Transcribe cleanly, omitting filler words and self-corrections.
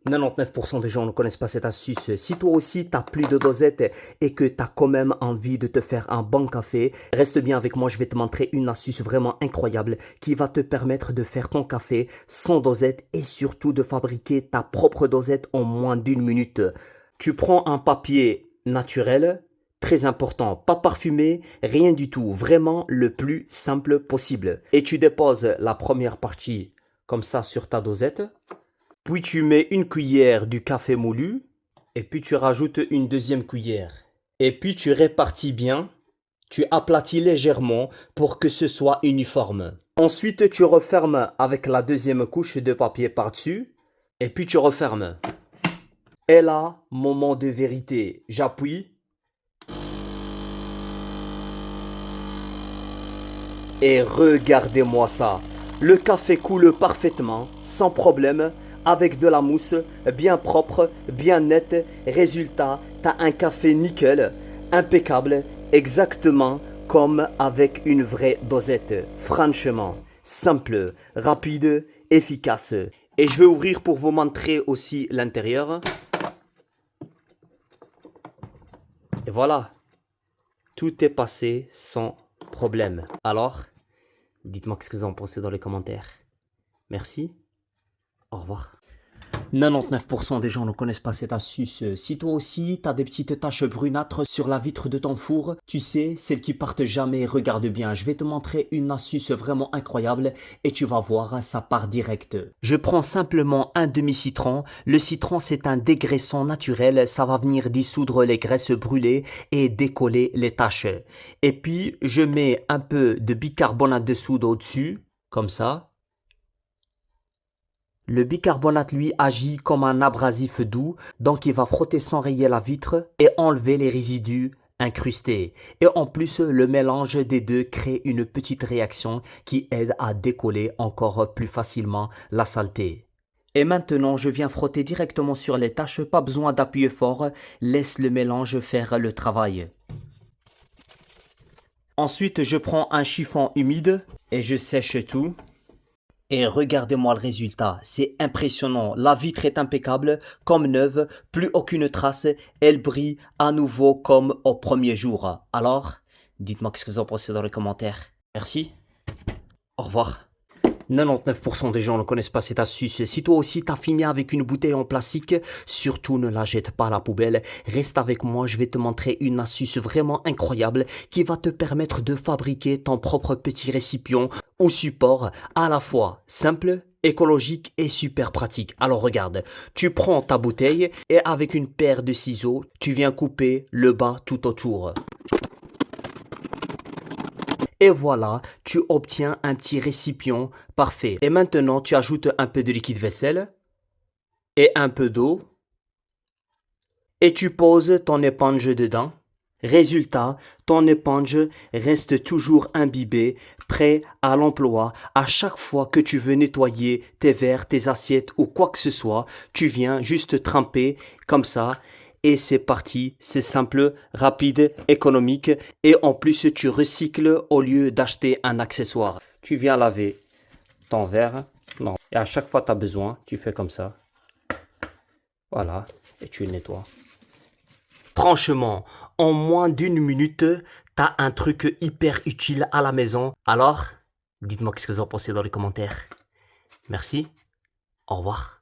99% des gens ne connaissent pas cette astuce. Si toi aussi t'as plus de dosette et que t'as quand même envie de te faire un bon café, reste bien avec moi, je vais te montrer une astuce vraiment incroyable qui va te permettre de faire ton café sans dosette et surtout de fabriquer ta propre dosette en moins d'une minute. Tu prends un papier naturel, très important, pas parfumé, rien du tout, vraiment le plus simple possible. Et tu déposes la première partie comme ça sur ta dosette. Puis tu mets une cuillère du café moulu et puis tu rajoutes une deuxième cuillère. Et puis tu répartis bien, tu aplatis légèrement pour que ce soit uniforme. Ensuite tu refermes avec la deuxième couche de papier par-dessus et puis tu refermes. Et là, moment de vérité, j'appuie. Et regardez-moi ça. Le café coule parfaitement, sans problème, avec de la mousse, bien propre, bien nette. Résultat, t'as un café nickel, impeccable, exactement comme avec une vraie dosette. Franchement, simple, rapide, efficace. Et je vais ouvrir pour vous montrer aussi l'intérieur. Et voilà, tout est passé sans problème. Alors, dites-moi ce que vous en pensez dans les commentaires. Merci, au revoir. 99% des gens ne connaissent pas cette astuce. Si toi aussi, t'as des petites taches brunâtres sur la vitre de ton four, tu sais, celles qui partent jamais, regarde bien. Je vais te montrer une astuce vraiment incroyable et tu vas voir, ça part direct. Je prends simplement un demi-citron. Le citron, c'est un dégraissant naturel. Ça va venir dissoudre les graisses brûlées et décoller les taches. Et puis, je mets un peu de bicarbonate de soude au-dessus, comme ça. Le bicarbonate, lui, agit comme un abrasif doux, donc il va frotter sans rayer la vitre et enlever les résidus incrustés. Et en plus, le mélange des deux crée une petite réaction qui aide à décoller encore plus facilement la saleté. Et maintenant, je viens frotter directement sur les taches, pas besoin d'appuyer fort, laisse le mélange faire le travail. Ensuite, je prends un chiffon humide et je sèche tout. Et regardez-moi le résultat, c'est impressionnant, la vitre est impeccable, comme neuve, plus aucune trace, elle brille à nouveau comme au premier jour. Alors, dites-moi ce que vous en pensez dans les commentaires. Merci, au revoir. 99% des gens ne connaissent pas cette astuce. Si toi aussi t'as fini avec une bouteille en plastique, surtout ne la jette pas à la poubelle. Reste avec moi, je vais te montrer une astuce vraiment incroyable qui va te permettre de fabriquer ton propre petit récipient ou support à la fois simple, écologique et super pratique. Alors regarde, tu prends ta bouteille et avec une paire de ciseaux, tu viens couper le bas tout autour. Et voilà, tu obtiens un petit récipient parfait. Et maintenant, tu ajoutes un peu de liquide vaisselle et un peu d'eau. Et tu poses ton éponge dedans. Résultat, ton éponge reste toujours imbibée, prêt à l'emploi. À chaque fois que tu veux nettoyer tes verres, tes assiettes ou quoi que ce soit, tu viens juste tremper comme ça. Et c'est parti, c'est simple, rapide, économique et en plus tu recycles au lieu d'acheter un accessoire. Tu viens laver ton verre, non. Et à chaque fois que tu as besoin, tu fais comme ça. Voilà, et tu le nettoies. Franchement, en moins d'une minute, t'as un truc hyper utile à la maison. Alors, dites-moi ce que vous en pensez dans les commentaires. Merci, au revoir.